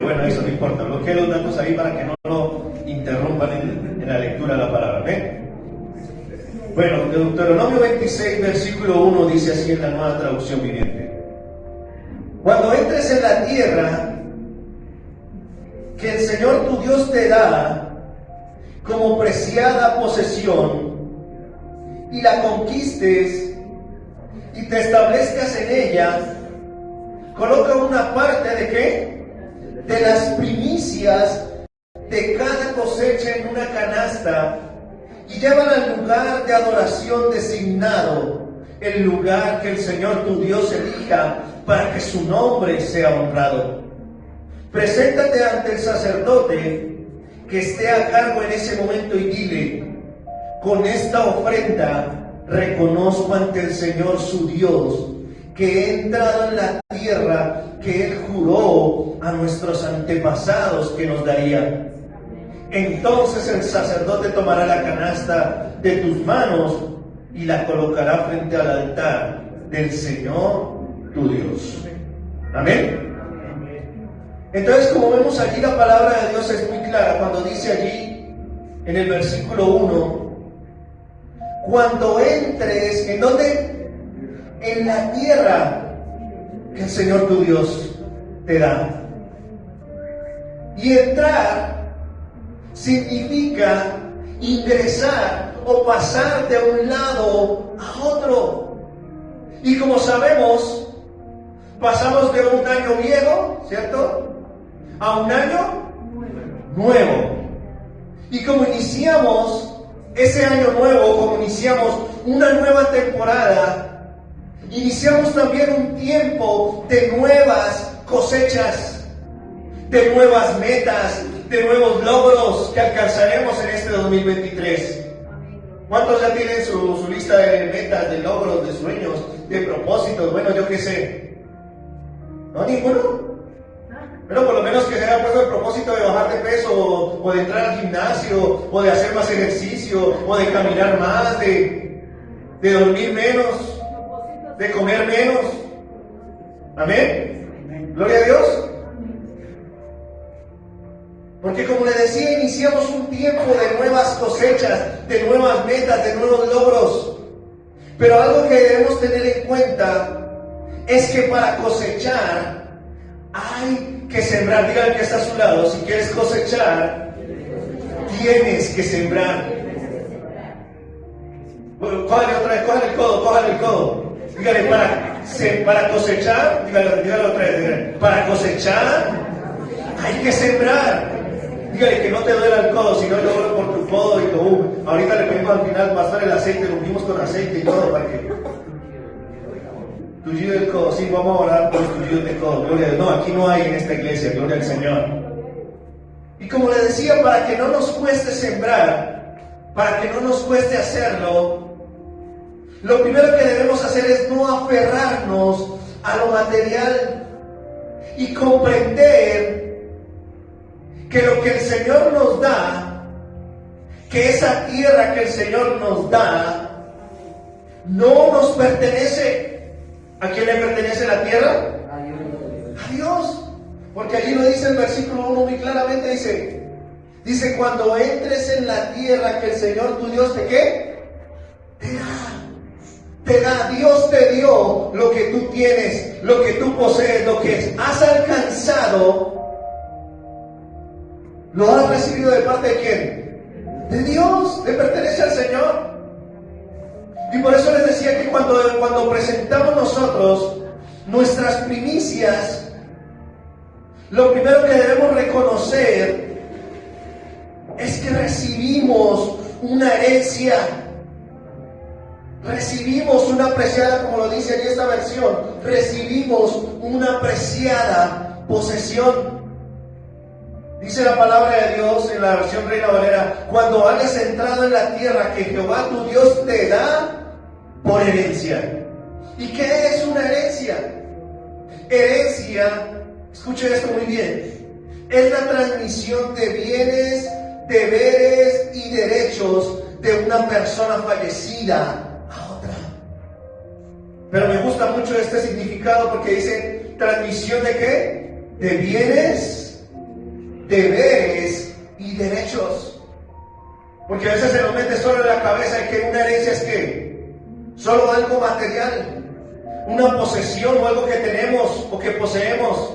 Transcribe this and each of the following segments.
bueno, eso no importa, bloquee los datos ahí para que no lo interrumpan en la lectura de la palabra. ¿Ven? Bueno, Deuteronomio 26, versículo 1 dice así en la Nueva Traducción Viviente: cuando entres en la tierra que el Señor tu Dios te da como preciada posesión, y la conquistes y te establezcas en ella, coloca una parte ¿de qué? De las primicias de cada cosecha en una canasta y llévala al lugar de adoración designado, el lugar que el Señor tu Dios elija para que su nombre sea honrado. Preséntate ante el sacerdote que esté a cargo en ese momento y dile: con esta ofrenda reconozco ante el Señor su Dios que he entrado en la tierra que Él juró a nuestros antepasados que nos daría. Entonces el sacerdote tomará la canasta de tus manos y la colocará frente al altar del Señor tu Dios. Amén. Entonces, como vemos allí, la palabra de Dios es muy clara cuando dice allí en el versículo 1: cuando entres, ¿en dónde? En la tierra que el Señor tu Dios te da. Y entrar significa ingresar o pasar de un lado a otro. Y como sabemos, pasamos de un año viejo, ¿cierto?, a un año nuevo. Y como iniciamos ese año nuevo, como iniciamos una nueva temporada, iniciamos también un tiempo de nuevas cosechas, de nuevas metas, de nuevos logros que alcanzaremos en este 2023. ¿Cuántos ya tienen su lista de metas, de logros, de sueños, de propósitos? Bueno, yo qué sé. ¿No? ¿Ninguno? Pero por lo menos que se haya puesto el propósito de bajar de peso, o de entrar al gimnasio, o de hacer más ejercicio, o de caminar más, de dormir menos, de comer menos. Amén. Gloria a Dios. Porque como les decía, iniciamos un tiempo de nuevas cosechas, de nuevas metas, de nuevos logros. Pero algo que debemos tener en cuenta es que para cosechar hay que sembrar. Diga al que está a su lado: si quieres cosechar, tienes que sembrar. Bueno, cójale otra vez, cójale el codo. Dígale: para cosechar, dígale otra vez, dígale: para cosechar hay que sembrar. Dígale que no te duela el codo, sino yo oro por tu codo y tú. Ahorita le pedimos al final, pastor, el aceite, lo unimos con aceite y todo para que. Tullido del codo, sí, vamos a orar por los tullidos del codo. Gloria a Dios. No, aquí no hay en esta iglesia, gloria al Señor. Y como les decía, para que no nos cueste sembrar, para que no nos cueste hacerlo, lo primero que debemos hacer es no aferrarnos a lo material y comprender que lo que el Señor nos da, que esa tierra que el Señor nos da, no nos pertenece. ¿A quién le pertenece la tierra? A Dios. Porque allí lo dice el versículo 1 muy claramente, dice: cuando entres en la tierra que el Señor tu Dios te ¿qué? Te da. Dios te dio lo que tú tienes, lo que tú posees, lo que has alcanzado. ¿Lo has recibido de parte de quién? De Dios, le pertenece al Señor. Y por eso les decía que cuando presentamos nosotros nuestras primicias, lo primero que debemos reconocer es que recibimos una herencia, recibimos una preciada, como lo dice en esta versión, recibimos una preciada posesión. Dice la palabra de Dios en la versión Reina Valera: cuando hayas entrado en la tierra que Jehová tu Dios te da por herencia. ¿Y qué es una herencia? Herencia, escuchen esto muy bien, es la transmisión de bienes, deberes y derechos de una persona fallecida a otra. Pero me gusta mucho este significado porque dice transmisión de ¿qué? De bienes, deberes y derechos. Porque a veces se nos mete solo en la cabeza de que una herencia es que solo algo material, una posesión o algo que tenemos o que poseemos.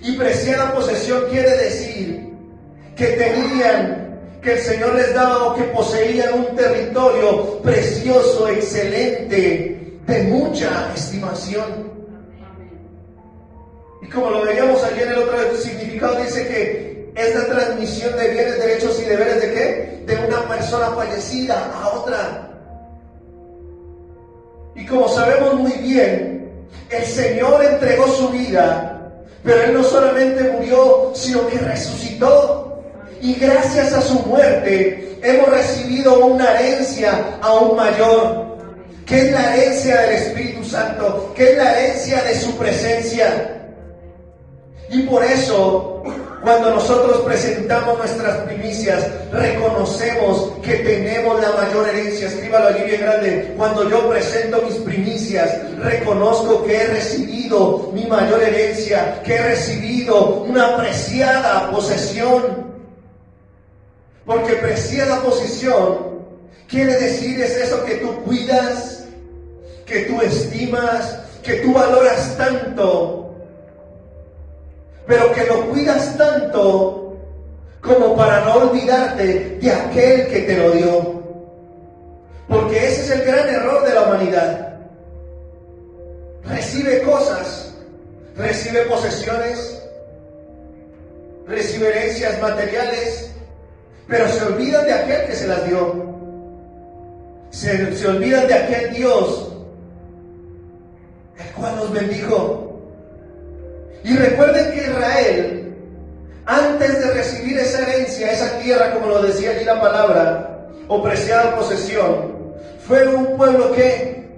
Y preciada posesión quiere decir que tenían, que el Señor les daba o que poseían un territorio precioso, excelente, de mucha estimación. Y como lo veíamos ayer en el otro significado, dice que es la transmisión de bienes, derechos y deberes ¿de qué? De una persona fallecida a otra. Y como sabemos muy bien, el Señor entregó su vida, pero Él no solamente murió, sino que resucitó. Y gracias a su muerte hemos recibido una herencia aún mayor, que es la herencia del Espíritu Santo, que es la herencia de su presencia. Y por eso, cuando nosotros presentamos nuestras primicias, reconocemos que tenemos la mayor herencia. Escríbalo allí bien grande. Cuando yo presento mis primicias, reconozco que he recibido mi mayor herencia, que he recibido una preciada posesión. Porque preciada posesión quiere decir es eso que tú cuidas, que tú estimas, que tú valoras tanto, pero que lo cuidas tanto como para no olvidarte de aquel que te lo dio. Porque ese es el gran error de la humanidad. Recibe cosas, recibe posesiones, recibe herencias materiales, pero se olvidan de aquel que se las dio. Se olvidan de aquel Dios el cual nos bendijo. Y recuerden que Israel, antes de recibir esa herencia, esa tierra, como lo decía allí la palabra, o preciada posesión, fue un pueblo que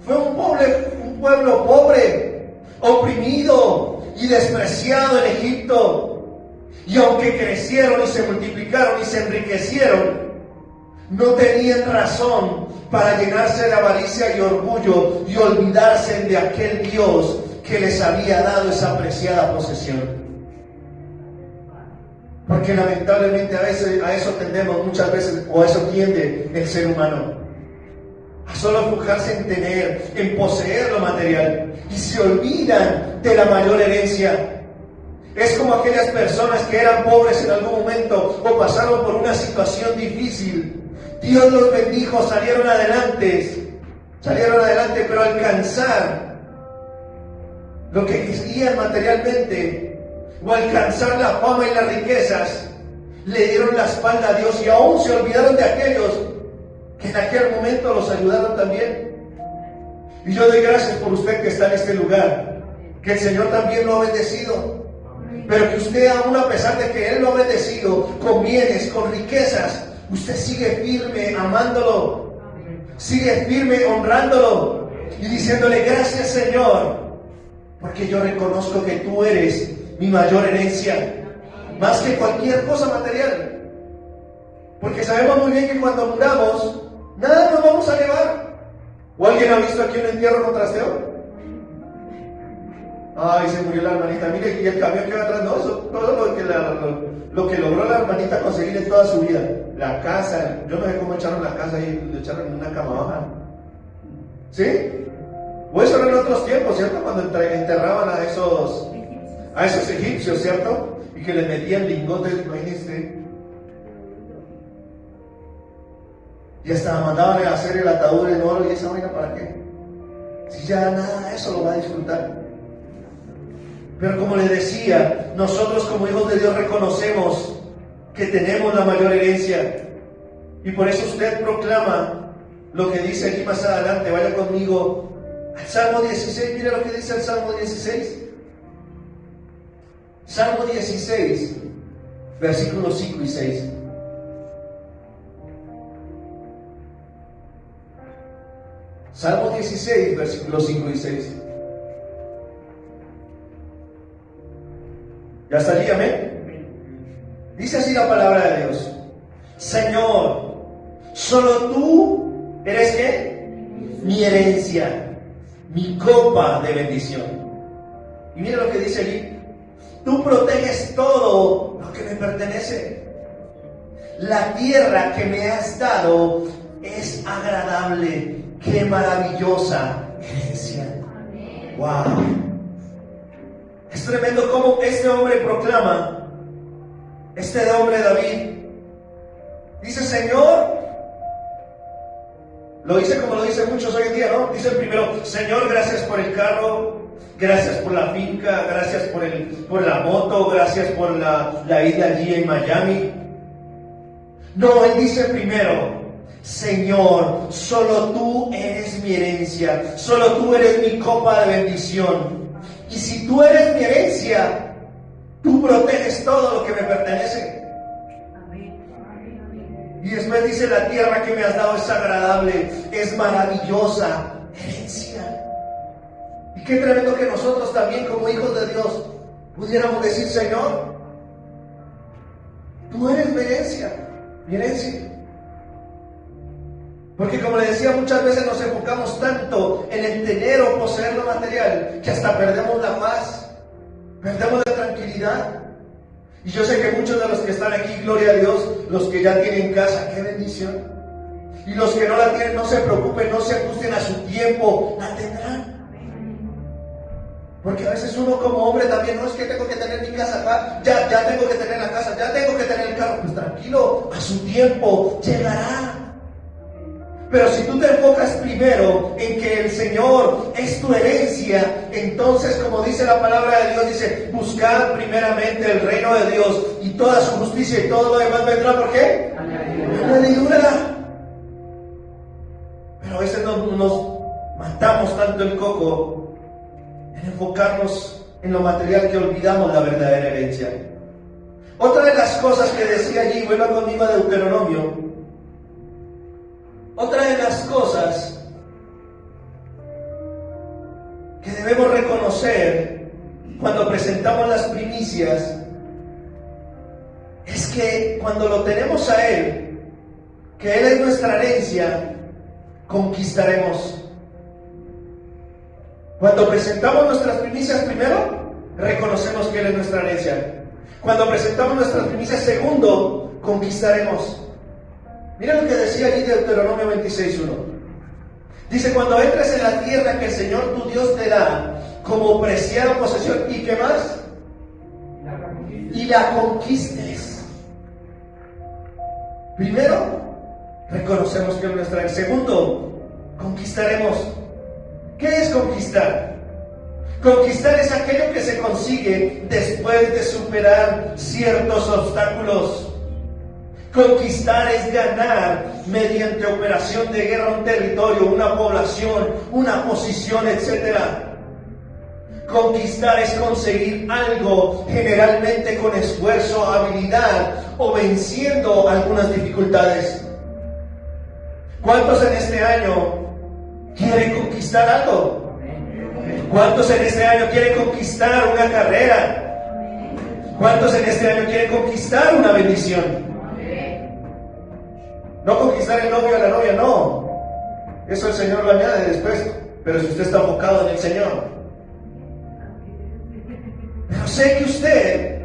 fue un pueblo pobre, oprimido y despreciado en Egipto. Y aunque crecieron y se multiplicaron y se enriquecieron, no tenían razón para llenarse de avaricia y orgullo y olvidarse de aquel Dios que les había dado esa preciada posesión. Porque lamentablemente a eso tendemos muchas veces, o a eso tiende el ser humano, a solo enfocarse en tener, en poseer lo material, y se olvidan de la mayor herencia. Es como aquellas personas que eran pobres en algún momento o pasaron por una situación difícil. Dios los bendijo, salieron adelante, pero alcanzar lo que querían materialmente o alcanzar la fama y las riquezas, le dieron la espalda a Dios y aún se olvidaron de aquellos que en aquel momento los ayudaron también. Y yo doy gracias por usted que está en este lugar, que el Señor también lo ha bendecido, pero que usted, aún a pesar de que Él lo ha bendecido con bienes, con riquezas, usted sigue firme amándolo, sigue firme honrándolo y diciéndole: gracias, Señor, porque yo reconozco que tú eres mi mayor herencia, más que cualquier cosa material. Porque sabemos muy bien que cuando muramos, nada nos vamos a llevar. ¿O alguien ha visto aquí un entierro con trasteo? Ay, se murió la hermanita, mire, y el camión que va atrás, no, eso, todo lo que logró la hermanita conseguir en toda su vida. La casa, yo no sé cómo echaron la casa y le echaron en una cama baja. ¿Sí? O eso era en otros tiempos, ¿cierto? Cuando enterraban a esos egipcios, ¿cierto? Y que les metían lingotes, imagínense. Y hasta mandaban a hacer el ataúd en oro, y esa vaina, ¿para qué? Si ya nada de eso lo va a disfrutar. Pero como les decía, nosotros como hijos de Dios reconocemos que tenemos la mayor herencia. Y por eso usted proclama lo que dice aquí más adelante. Vaya conmigo al Salmo 16, mira lo que dice el Salmo 16. Salmo 16, versículos 5 y 6. Salmo 16, versículos 5 y 6. ¿Ya está allí? Amén. Dice así la palabra de Dios: Señor, solo tú eres ¿qué? Mi herencia, mi copa de bendición. Y mira lo que dice allí: tú proteges todo lo pertenece. La tierra que me has dado es agradable. Qué maravillosa herencia. Wow. Es tremendo cómo este hombre proclama, este hombre David, dice: Señor, lo dice como lo dicen muchos hoy en día, ¿no? Dice primero: Señor, gracias por el carro, gracias por la finca, gracias por la moto, gracias por la isla allí en Miami. No, él dice primero: Señor, solo tú eres mi herencia, solo tú eres mi copa de bendición. Y si tú eres mi herencia, tú proteges todo lo que me pertenece. Y después dice: la tierra que me has dado es agradable, es maravillosa herencia. Y qué tremendo que nosotros también, como hijos de Dios, pudiéramos decir: Señor, tú eres mi herencia, mi herencia. Porque como le decía, muchas veces nos enfocamos tanto en el tener o poseer lo material que hasta perdemos la paz, perdemos la tranquilidad. Y yo sé que muchos de los que están aquí, gloria a Dios, los que ya tienen casa, qué bendición. Y los que no la tienen, no se preocupen, no se angustien, a su tiempo la tendrán. Porque a veces uno como hombre también: no, es que tengo que tener mi casa acá, ya tengo que tener la casa, ya tengo que tener el carro. Pues tranquilo, a su tiempo llegará. Pero si tú te enfocas primero en que el Señor es tu herencia, entonces, como dice la palabra de Dios, dice: buscad primeramente el reino de Dios y toda su justicia, y todo lo demás vendrá. ¿Por qué? Añadidura. Pero a veces nos matamos tanto el coco en enfocarnos en lo material que olvidamos la verdadera herencia. Otra de las cosas que decía allí, vuelva conmigo a Deuteronomio. Otra de las cosas que debemos reconocer cuando presentamos las primicias es que cuando lo tenemos a Él, que Él es nuestra herencia, conquistaremos. Cuando presentamos nuestras primicias, primero, reconocemos que Él es nuestra herencia. Cuando presentamos nuestras primicias, segundo, conquistaremos. Mira lo que decía allí Deuteronomio 26:1. Dice: cuando entres en la tierra que el Señor tu Dios te da como preciada posesión, ¿y qué más? Y la conquistes. Primero, reconocemos que es nuestra. Segundo, conquistaremos. ¿Qué es conquistar? Conquistar es aquello que se consigue después de superar ciertos obstáculos. Conquistar es ganar mediante operación de guerra un territorio, una población, una posición, etc. Conquistar es conseguir algo, generalmente con esfuerzo, habilidad o venciendo algunas dificultades. ¿Cuántos en este año quieren conquistar algo? ¿Cuántos en este año quieren conquistar una carrera? ¿Cuántos en este año quieren conquistar una bendición? No conquistar el novio o la novia, no. Eso el Señor lo añade después. Pero si usted está enfocado en el Señor. Pero sé que usted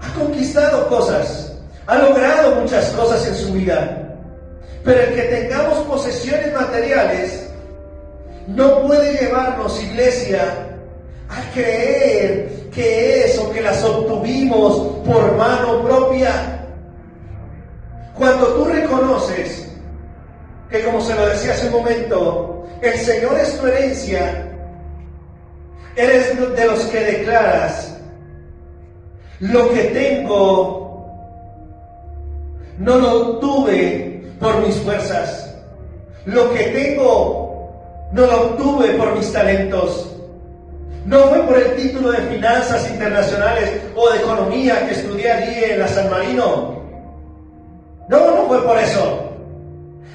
ha conquistado cosas, ha logrado muchas cosas en su vida. Pero el que tengamos posesiones materiales no puede llevarnos, iglesia, a creer que eso, que las obtuvimos por mano propia. Cuando tú reconoces que, como se lo decía hace un momento, el Señor es tu herencia, eres de los que declaras: lo que tengo no lo tuve por mis fuerzas, lo que tengo no lo obtuve por mis talentos, no fue por el título de finanzas internacionales o de economía que estudié allí en la San Marino. No fue por eso.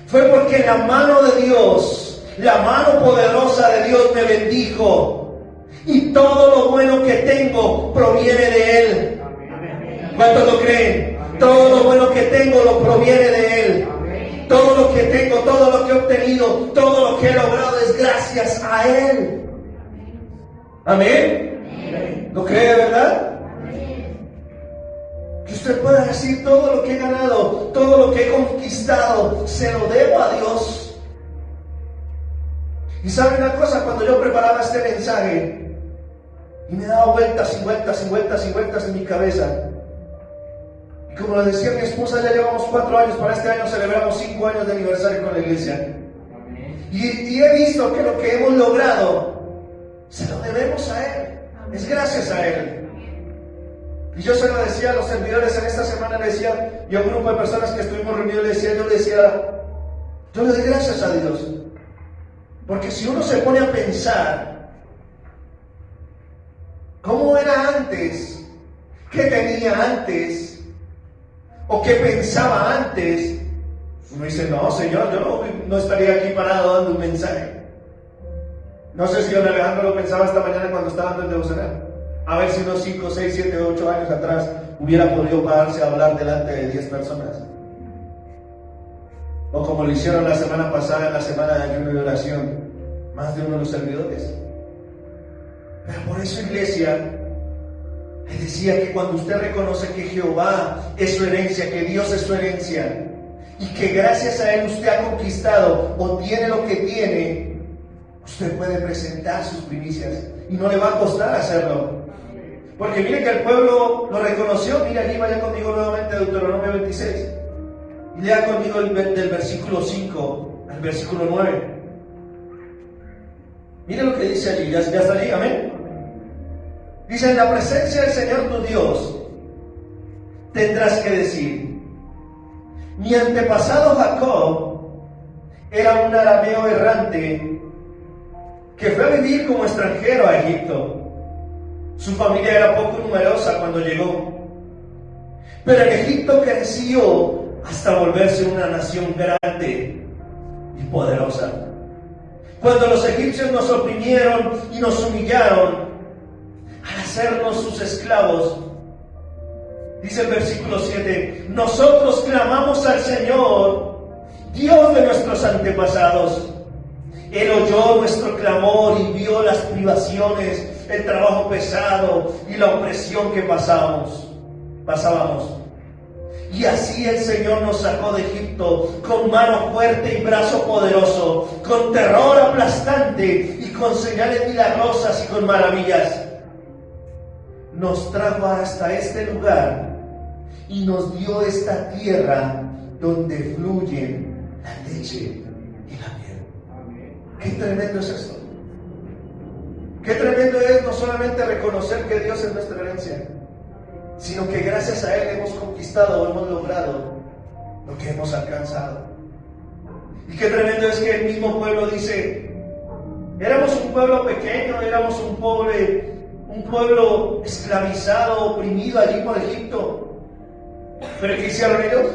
Fue porque la mano de Dios, la mano poderosa de Dios me bendijo. Y todo lo bueno que tengo proviene de Él. ¿Cuántos lo creen? Todo lo bueno que tengo lo proviene de Él. Todo lo que tengo, todo lo que he obtenido, todo lo que he logrado es gracias a Él. Amén. ¿Lo cree de verdad? Que usted pueda decir: todo lo que he ganado, todo lo que he conquistado, se lo debo a Dios. Y sabe una cosa, cuando yo preparaba este mensaje y me daba vueltas y vueltas y vueltas y vueltas en mi cabeza, y como le decía a mi esposa, ya llevamos 4 años, para este año celebramos 5 años de aniversario con la iglesia. Y he visto que lo que hemos logrado se lo debemos a Él, es gracias a Él. Y yo se lo decía a los servidores en esta semana, le decía, y a un grupo de personas que estuvimos reunidos, yo le doy gracias a Dios. Porque si uno se pone a pensar cómo era antes, qué tenía antes, o qué pensaba antes, uno dice: no, Señor, yo no estaría aquí parado dando un mensaje. No sé si don Alejandro lo pensaba esta mañana cuando estaba dando el devocional. A ver si unos 5, 6, 7, 8 años atrás hubiera podido pararse a hablar delante de 10 personas. O como lo hicieron la semana pasada, en la semana de ayuno y oración, más de uno de los servidores. Pero por eso, iglesia, les decía que cuando usted reconoce que Jehová es su herencia, que Dios es su herencia, y que gracias a Él usted ha conquistado o tiene lo que tiene, usted puede presentar sus primicias y no le va a costar hacerlo. Porque mire que el pueblo lo reconoció. Mire, allí vaya conmigo nuevamente a Deuteronomio 26 y lea conmigo del versículo 5 al versículo 9. Mire lo que dice allí, ya está allí, amén. Dice: en la presencia del Señor tu Dios tendrás que decir: mi antepasado Jacob era un arameo errante que fue a vivir como extranjero a Egipto. Su familia era poco numerosa cuando llegó, pero en Egipto creció hasta volverse una nación grande y poderosa. Cuando los egipcios nos oprimieron y nos humillaron al hacernos sus esclavos, dice el versículo 7, nosotros clamamos al Señor, Dios de nuestros antepasados. Él oyó nuestro clamor y vio las privaciones, el trabajo pesado y la opresión que pasábamos. Y así el Señor nos sacó de Egipto con mano fuerte y brazo poderoso, con terror aplastante y con señales milagrosas y con maravillas. Nos trajo hasta este lugar y nos dio esta tierra donde fluyen la leche y la miel. Qué tremendo es esto. Qué tremendo es no solamente reconocer que Dios es nuestra herencia, sino que gracias a Él hemos conquistado, hemos logrado lo que hemos alcanzado. Y qué tremendo es que el mismo pueblo dice: éramos un pueblo pequeño, éramos un pueblo esclavizado, oprimido allí por Egipto. Pero ¿qué hicieron ellos?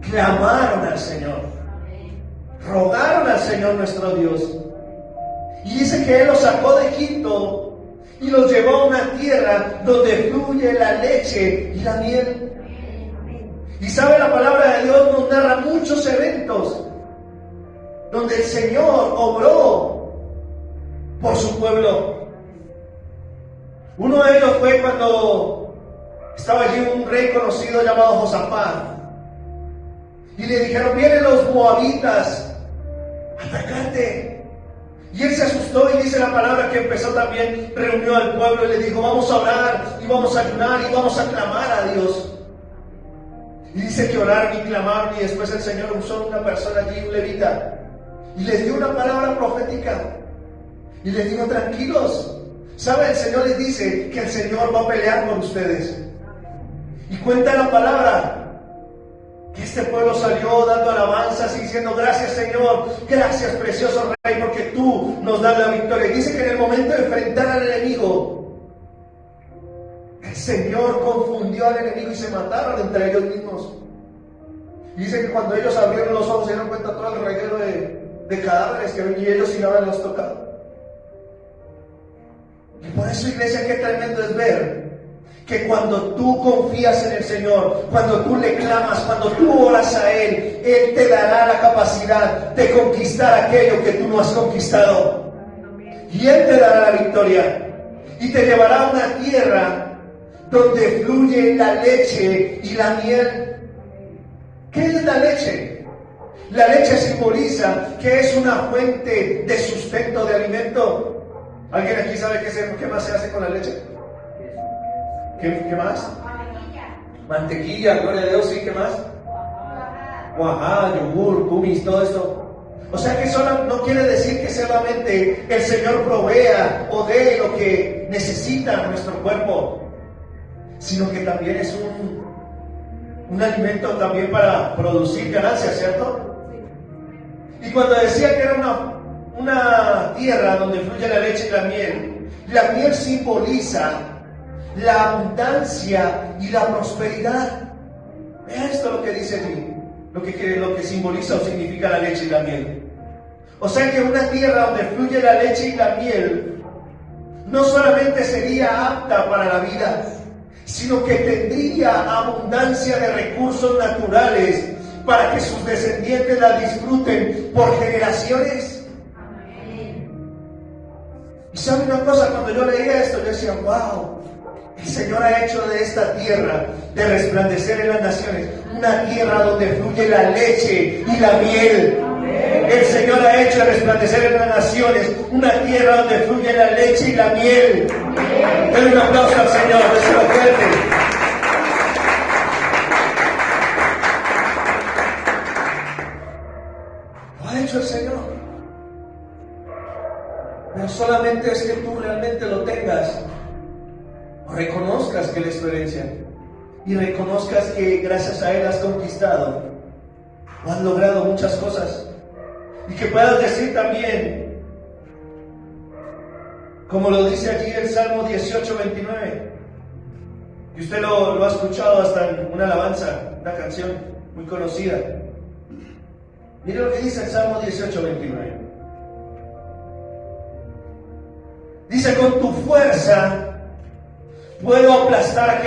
Clamaron al Señor, rogaron al Señor nuestro Dios. Y dice que Él los sacó de Egipto y los llevó a una tierra donde fluye la leche y la miel. Y sabe, la palabra de Dios nos narra muchos eventos donde el Señor obró por su pueblo. Uno de ellos fue cuando estaba allí un rey conocido llamado Josafat, y le dijeron: vienen los moabitas a atacarte. Y él se asustó, y dice la palabra que empezó también, reunió al pueblo y le dijo: vamos a orar y vamos a ayunar y vamos a clamar a Dios. Y dice que oraron y clamaron, y después el Señor usó una persona allí, un levita, y les dio una palabra profética y les dijo: tranquilos. ¿Sabe? El Señor les dice que el Señor va a pelear por ustedes. Y cuenta la palabra que este pueblo salió dando alabanzas y diciendo: gracias, Señor, gracias, precioso Rey, porque tú nos das la victoria. Y dice que en el momento de enfrentar al enemigo, el Señor confundió al enemigo y se mataron entre ellos mismos. Y dice que cuando ellos abrieron los ojos se dieron cuenta todo el reguero de cadáveres que había, y ellos sin haberlos tocado. Y por eso, iglesia, qué tremendo es ver que cuando tú confías en el Señor, cuando tú le clamas, cuando tú oras a Él, Él te dará la capacidad de conquistar aquello que tú no has conquistado. Y Él te dará la victoria y te llevará a una tierra donde fluye la leche y la miel. ¿Qué es la leche? La leche simboliza que es una fuente de sustento, de alimento. ¿Alguien aquí sabe qué más se hace con la leche? ¿Qué más? Mantequilla, gloria a Dios, sí, ¿qué más? Cuajada, yogur, kumis, todo esto. O sea que eso no quiere decir que solamente el Señor provea o dé lo que necesita nuestro cuerpo, sino que también es un alimento también para producir ganancias, ¿cierto? Y cuando decía que era una tierra donde fluye la leche y la miel simboliza la abundancia y la prosperidad. Vea esto lo que dice allí, lo que simboliza o significa la leche y la miel. O sea que una tierra donde fluye la leche y la miel no solamente sería apta para la vida, sino que tendría abundancia de recursos naturales para que sus descendientes la disfruten por generaciones. Y sabe una cosa, cuando yo leía esto, yo decía, wow, el Señor ha hecho de esta tierra de resplandecer en las naciones una tierra donde fluye la leche y la miel. El Señor ha hecho de resplandecer en las naciones una tierra donde fluye la leche y la miel. Denle un aplauso al Señor, déselo fuerte. Lo ha hecho el Señor. Pero solamente es que tú realmente lo tengas, o reconozcas que la experiencia, y reconozcas que gracias a Él has conquistado o has logrado muchas cosas, y que puedas decir también, como lo dice aquí el Salmo 18:29, y usted lo ha escuchado hasta en una alabanza, una canción muy conocida. Mire lo que dice el Salmo 18:29. Dice, con tu fuerza puedo aplastar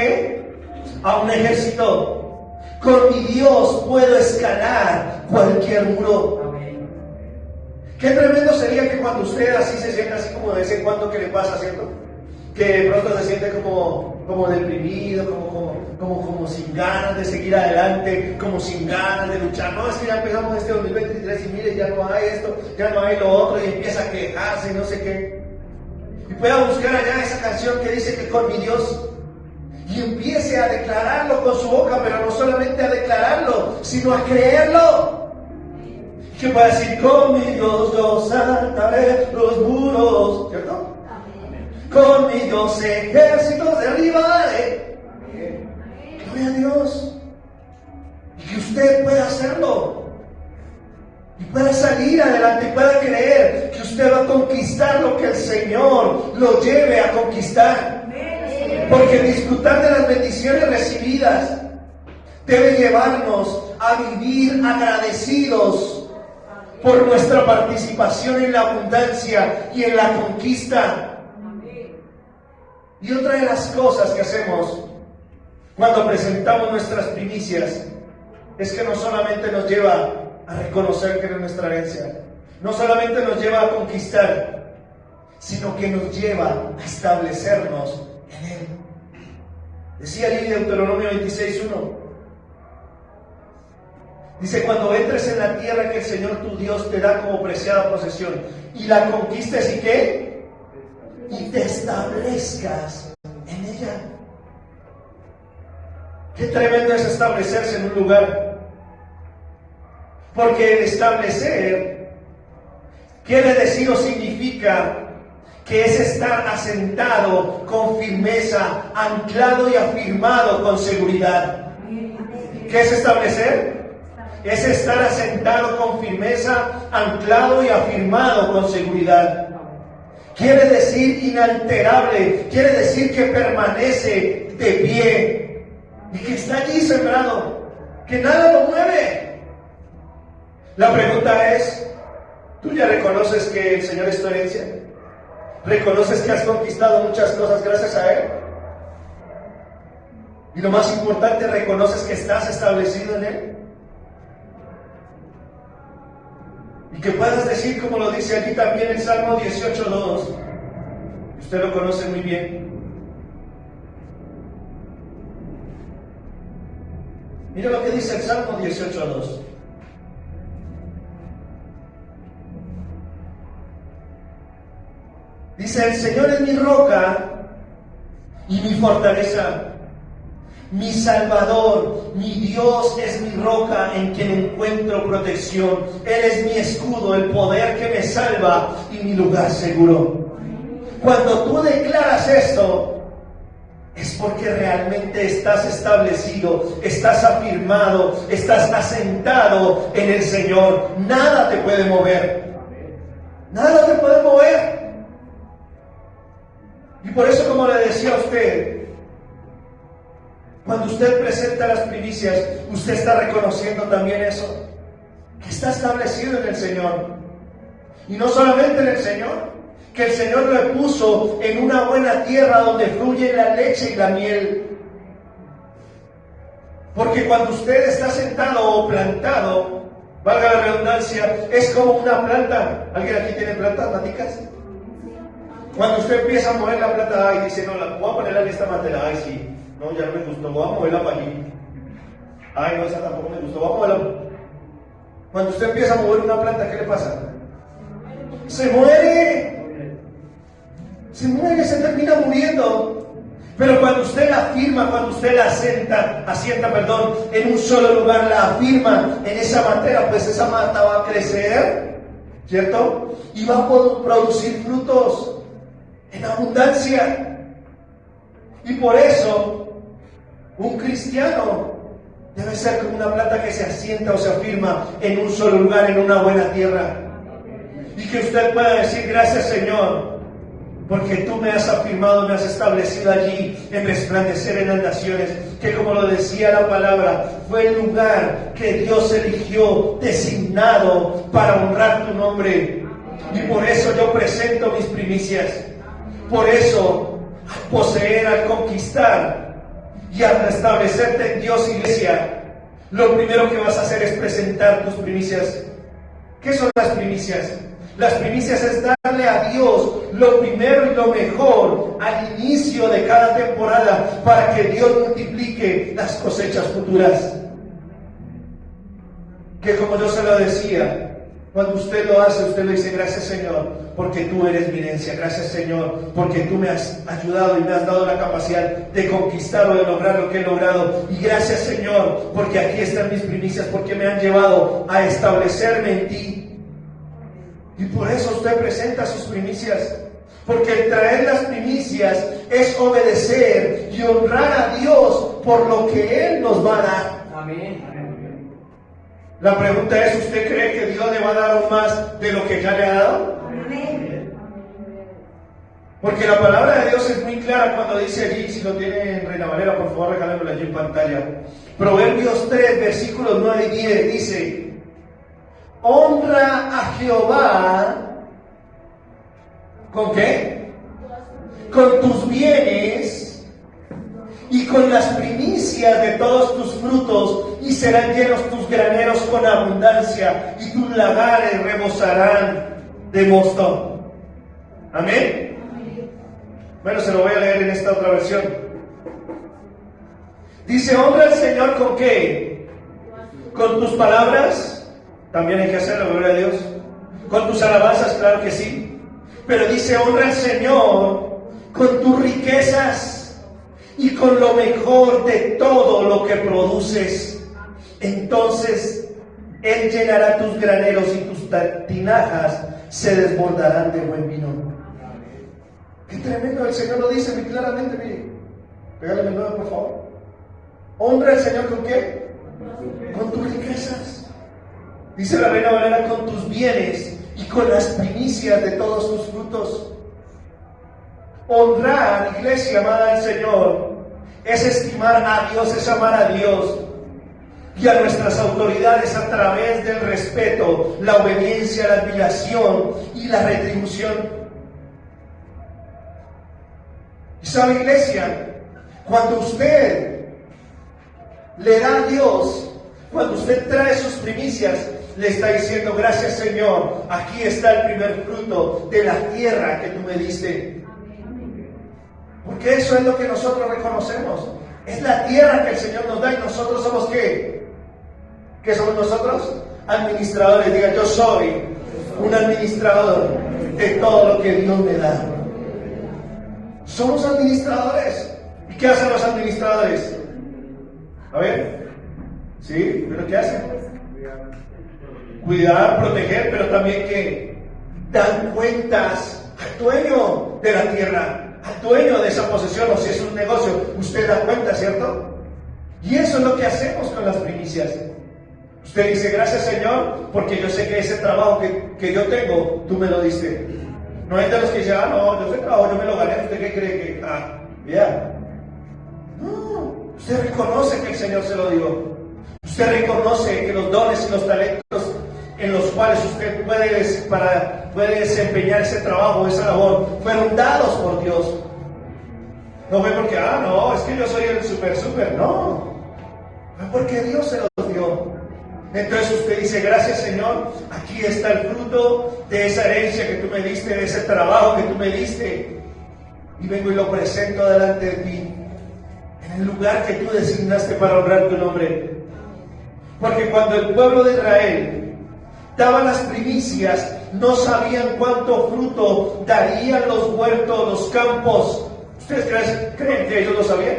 a un ejército. Con mi Dios puedo escalar cualquier muro. Amén. Qué tremendo sería que cuando usted así se sienta así como de vez en cuando que le pasa, ¿cierto? Que de pronto se siente como deprimido, como sin ganas de seguir adelante, como sin ganas de luchar. No, es que ya empezamos este 2023 y mire, ya no hay esto, ya no hay lo otro, y empieza a quejarse y no sé qué. Y pueda buscar allá esa canción que dice que con mi Dios, y empiece a declararlo con su boca, pero no solamente a declararlo, sino a creerlo. Que pueda decir, con mi Dios yo saltaré los muros, ¿cierto? Con mi Dios ejércitos derribaré. Gloria a Dios. Y que usted pueda hacerlo. Y pueda salir adelante y pueda creer que usted va a conquistar lo que el Señor lo lleve a conquistar. Porque disfrutar de las bendiciones recibidas debe llevarnos a vivir agradecidos por nuestra participación en la abundancia y en la conquista. Y otra de las cosas que hacemos cuando presentamos nuestras primicias es que no solamente nos lleva a reconocer que es nuestra herencia, no solamente nos lleva a conquistar, sino que nos lleva a establecernos en Él. Decía allí Deuteronomio 26:1, dice, cuando entres en la tierra que el Señor tu Dios te da como preciada posesión y la conquistes, ¿y qué? Y te establezcas en ella. Qué tremendo es establecerse en un lugar. Porque el establecer quiere decir o significa que es estar asentado con firmeza, anclado y afirmado con seguridad. ¿Qué es establecer? Es estar asentado con firmeza, anclado y afirmado con seguridad. Quiere decir inalterable, quiere decir que permanece de pie y que está allí sembrado, que nada lo mueve. La pregunta es, ¿tú ya reconoces que el Señor es tu herencia? ¿Reconoces que has conquistado muchas cosas gracias a Él? Y lo más importante, ¿reconoces que estás establecido en Él? Y que puedas decir, como lo dice aquí también el Salmo 18:2, usted lo conoce muy bien. Mira lo que dice el Salmo 18:2. Dice: el Señor es mi roca y mi fortaleza, mi Salvador, mi Dios es mi roca en quien encuentro protección. Él es mi escudo, el poder que me salva y mi lugar seguro. Cuando tú declaras esto, es porque realmente estás establecido, estás afirmado, estás asentado en el Señor. Nada te puede mover. Nada te puede mover. Y por eso, como le decía a usted, cuando usted presenta las primicias, usted está reconociendo también eso, que está establecido en el Señor. Y no solamente en el Señor, que el Señor lo puso en una buena tierra donde fluye la leche y la miel. Porque cuando usted está sentado o plantado, valga la redundancia, es como una planta. ¿Alguien aquí tiene plantas maticas? Cuando usted empieza a mover la planta, ay, dice, no, la voy a poner en esta materia, ay, sí, no, ya no me gustó, voy a moverla para allí. Ay, no, esa tampoco me gustó, voy a moverla. Cuando usted empieza a mover una planta, ¿qué le pasa? Se muere. Se muere, se termina muriendo. Pero cuando usted la afirma, cuando usted la asienta, en un solo lugar, la afirma en esa materia, pues esa mata va a crecer, ¿cierto? Y va a poder producir frutos en abundancia. Y por eso, un cristiano debe ser como una planta que se asienta o se afirma en un solo lugar, en una buena tierra. Y que usted pueda decir: gracias, Señor, porque tú me has afirmado, me has establecido allí en resplandecer en las naciones, que como lo decía la palabra, fue el lugar que Dios eligió, designado para honrar tu nombre. Y por eso yo presento mis primicias. Por eso, al poseer, al conquistar y al establecerte en Dios, iglesia, lo primero que vas a hacer es presentar tus primicias. ¿Qué son las primicias? Las primicias es darle a Dios lo primero y lo mejor al inicio de cada temporada para que Dios multiplique las cosechas futuras. Que como yo se lo decía, cuando usted lo hace, usted le dice: gracias, Señor, porque tú eres mi herencia. Gracias, Señor, porque tú me has ayudado y me has dado la capacidad de conquistar o de lograr lo que he logrado. Y gracias, Señor, porque aquí están mis primicias, porque me han llevado a establecerme en ti. Y por eso usted presenta sus primicias, porque el traer las primicias es obedecer y honrar a Dios por lo que Él nos va a dar. Amén. La pregunta es: ¿usted cree que Dios le va a dar aún más de lo que ya le ha dado? Amén. Porque la palabra de Dios es muy clara cuando dice allí, si lo tiene en Reina Valera, por favor regálenmelo allí en pantalla. Proverbios 3, versículos 9 y 10 dice: honra a Jehová, ¿con qué? Con tus bienes y con las primicias de todos tus frutos, y serán llenos tus graneros con abundancia, y tus lagares rebosarán de mosto. ¿Amén? Bueno, se lo voy a leer en esta otra versión. Dice: honra al Señor, ¿con qué? Con tus palabras. También hay que hacerlo, gloria a Dios. Con tus alabanzas, claro que sí. Pero dice: honra al Señor con tus riquezas y con lo mejor de todo lo que produces. Entonces Él llenará tus graneros y tus tinajas se desbordarán de buen vino. Qué tremendo, el Señor lo dice muy claramente, mire. Pégale nuevo, por favor. Honra al Señor, ¿con qué? Con tus riquezas. Dice la Reina Valera: con tus bienes y con las primicias de todos tus frutos. Honrar, iglesia amada del Señor, es estimar a Dios, es amar a Dios y a nuestras autoridades a través del respeto, la obediencia, la admiración y la retribución. ¿Y sabe, iglesia? Cuando usted le da a Dios, cuando usted trae sus primicias, le está diciendo: gracias, Señor, aquí está el primer fruto de la tierra que tú me diste. Porque eso es lo que nosotros reconocemos. Es la tierra que el Señor nos da y nosotros somos ¿qué? ¿Qué somos nosotros? Administradores. Diga, yo soy un administrador de todo lo que Dios me da. Somos administradores. ¿Y qué hacen los administradores? A ver, ¿sí? ¿Pero qué hacen? Cuidar, proteger, pero también que dan cuentas al dueño de la tierra, al dueño de esa posesión, o si es un negocio, usted da cuenta, ¿cierto? Y eso es lo que hacemos con las primicias. Usted dice, gracias Señor, porque yo sé que ese trabajo que yo tengo, tú me lo diste. No es de los que dicen, no, yo ese trabajo yo me lo gané, ¿usted qué cree que? Ya. No, usted reconoce que el Señor se lo dio. Usted reconoce que los dones y los talentos en los cuales usted puede desempeñar ese trabajo, esa labor, fueron dados por Dios. No fue porque, no, es que yo soy el super, no. Fue porque Dios se los dio. Entonces usted dice, gracias Señor, aquí está el fruto de esa herencia que tú me diste, de ese trabajo que tú me diste. Y vengo y lo presento delante de ti, en el lugar que tú designaste para honrar tu nombre. Porque cuando el pueblo de Israel daba las primicias, no sabían cuánto fruto darían los huertos, los campos. ¿Ustedes creen que ellos lo sabían?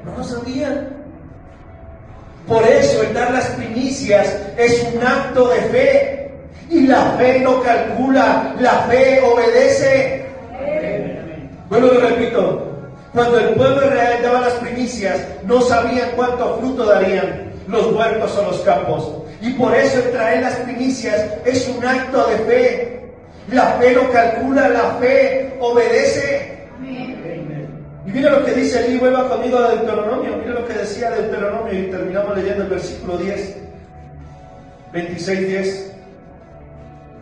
No lo sabían. Por eso el dar las primicias es un acto de fe. Y la fe no calcula, la fe obedece. Bueno, lo repito. Cuando el pueblo de Israel daba las primicias, no sabían cuánto fruto darían los huertos o los campos. Y por eso el traer las primicias es un acto de fe. La fe no calcula, la fe obedece. Y mira lo que dice allí, vuelva conmigo a Deuteronomio. Mira lo que decía Deuteronomio y terminamos leyendo el versículo 10. 26:10.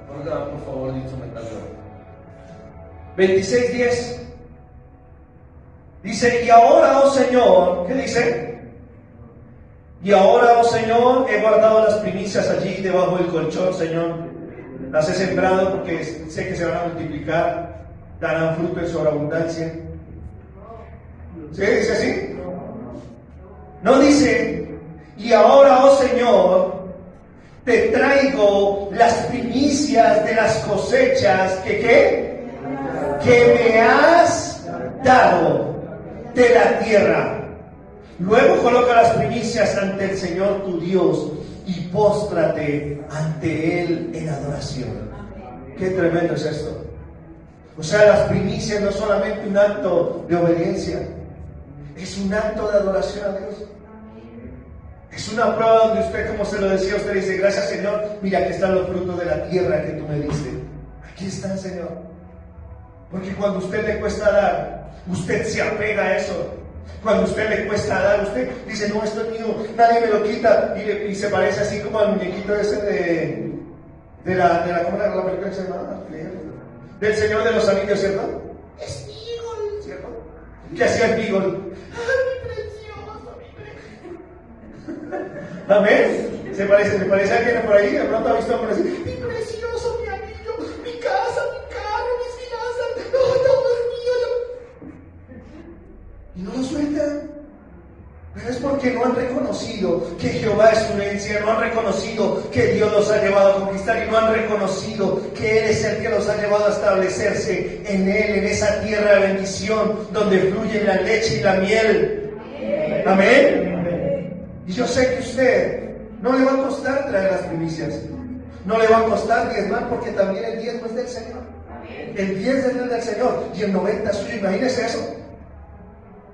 Por favor, instrumental. 26:10. Dice, y ahora, oh Señor, ¿qué dice? Y ahora, oh Señor, he guardado las primicias allí debajo del colchón, Señor. Las he sembrado porque sé que se van a multiplicar, darán fruto en sobreabundancia. ¿Sí? ¿Dice así? No dice, y ahora, oh Señor, te traigo las primicias de las cosechas que me has dado de la tierra. Luego coloca las primicias ante el Señor tu Dios y póstrate ante Él en adoración. Qué tremendo es esto. O sea, las primicias no es solamente un acto de obediencia, es un acto de adoración a Dios. Es una prueba donde usted, como se lo decía, usted dice, gracias Señor, mira, aquí están los frutos de la tierra que tú me diste. Aquí están, Señor. Porque cuando a usted le cuesta dar, usted se apega a eso. Cuando a usted le cuesta dar, usted dice, no, esto es mío, nadie me lo quita. Y se parece así como al muñequito ese de la ¿cómo era la película que se llama? Del Señor de los Anillos, ¿cierto? Es Beagle, ¿cierto? ¿Qué hacía el Beagle? ¡Ay, mi precioso, mi precioso! Amén. Se parece a alguien por ahí, de pronto ha visto por así, mi precioso, mi anillo, mi casa, mi carro, mis finanzas, todo es mío. Y no lo sueltan. Pero es porque no han reconocido que Jehová es su herencia, no han reconocido que Dios los ha llevado a conquistar y no han reconocido que Él es el que los ha llevado a establecerse en Él, en esa tierra de bendición donde fluye la leche y la miel. Amén. Y yo sé que usted no le va a costar traer las primicias, no le va a costar diezmar porque también el diezmo es del Señor. El 10 es del Señor y el 90 es suyo. Imagínese eso.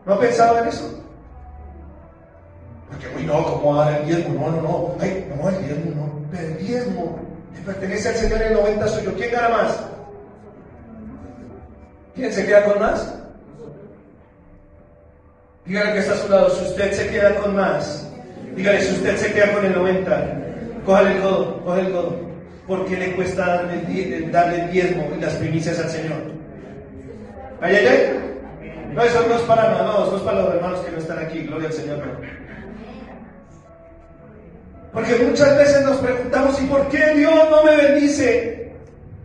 ¿No ha pensado en eso? Porque, uy, no, ¿cómo dar el diezmo? No. Ay, no, el diezmo no. Pero el diezmo le pertenece al Señor, el 90 suyo. ¿Quién gana más? ¿Quién se queda con más? Dígale que está a su lado, si usted se queda con más. Dígale, si usted se queda con el 90, cójale el codo. ¿Por qué le cuesta darle el diezmo y las primicias al Señor? ¿Ay? No, eso no es para nada, no es para los hermanos que no están aquí, gloria al Señor. Porque muchas veces nos preguntamos, ¿y por qué Dios no me bendice?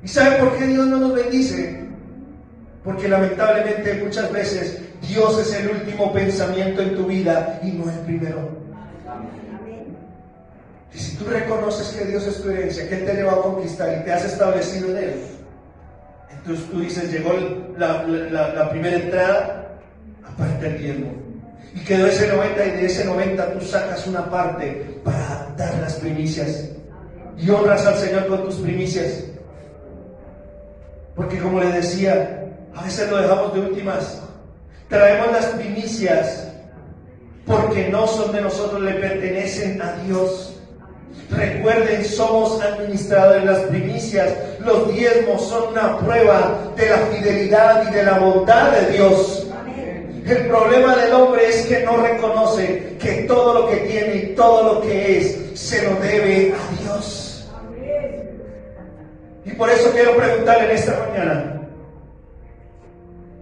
¿Y sabe por qué Dios no nos bendice? Porque lamentablemente muchas veces Dios es el último pensamiento en tu vida y no el primero. Y si tú reconoces que Dios es tu herencia, que Él te lleva a conquistar y te has establecido en Él, entonces tú dices, llegó la primera entrada, aparte el diezmo. Y quedó ese 90, y de ese 90 tú sacas una parte para dar las primicias. Y honras al Señor con tus primicias. Porque como le decía, a veces lo dejamos de últimas. Traemos las primicias porque no son de nosotros, le pertenecen a Dios. Recuerden, somos administradores de las primicias. Los diezmos son una prueba de la fidelidad y de la bondad de Dios. El problema del hombre es que no reconoce que todo lo que tiene y todo lo que es se lo debe a Dios. Y por eso quiero preguntarle en esta mañana,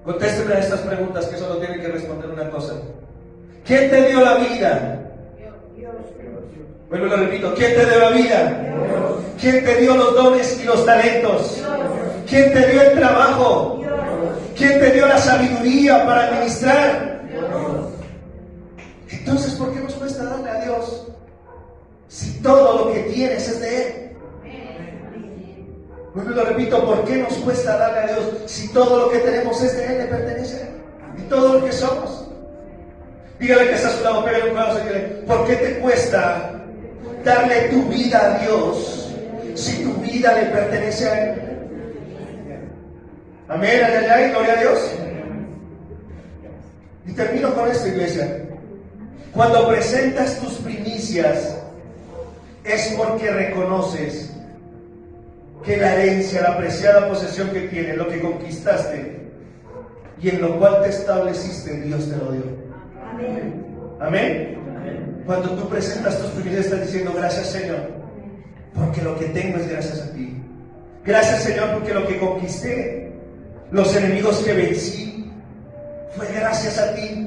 contésteme a estas preguntas que solo tienen que responder una cosa. ¿Quién te dio la vida? Bueno, lo repito, ¿quién te dio la vida? Dios. ¿Quién te dio los dones y los talentos? Dios. ¿Quién te dio el trabajo? Dios. ¿Quién te dio la sabiduría para administrar? Dios. Entonces, ¿por qué nos cuesta darle a Dios si todo lo que tienes es de Él? Bueno, lo repito, ¿por qué nos cuesta darle a Dios si todo lo que tenemos es de Él, le pertenece a Él? Y todo lo que somos. Dígale que está a su lado, pégale un aplauso y dígale, ¿por qué te cuesta darle tu vida a Dios si tu vida le pertenece a Él? Amén, ay, gloria a Dios. Y termino con esto, iglesia. Cuando presentas tus primicias es porque reconoces que la herencia, la preciada posesión que tienes, lo que conquistaste y en lo cual te estableciste, Dios te lo dio. Amén. Amén. Cuando tú presentas tus primicias estás diciendo, gracias Señor, porque lo que tengo es gracias a ti. Gracias Señor, porque lo que conquisté, los enemigos que vencí, fue gracias a ti.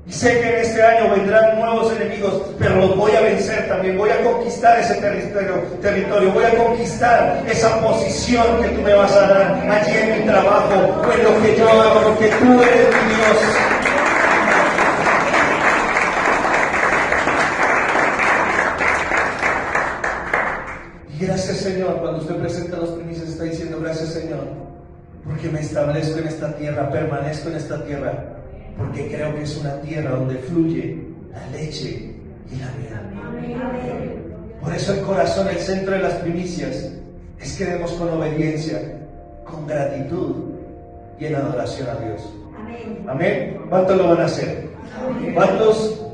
Y sé que en este año vendrán nuevos enemigos, pero los voy a vencer también. Voy a conquistar ese territorio, voy a conquistar esa posición que tú me vas a dar allí en mi trabajo, o en lo que yo hago, porque tú eres mi Dios. Y gracias Señor, cuando usted presenta los primicias está diciendo, gracias Señor, porque me establezco en esta tierra, permanezco en esta tierra, porque creo que es una tierra donde fluye la leche y la miel. Por eso el corazón, el centro de las primicias, es que demos con obediencia, con gratitud y en adoración a Dios. Amén. ¿Cuántos lo van a hacer? ¿Cuántos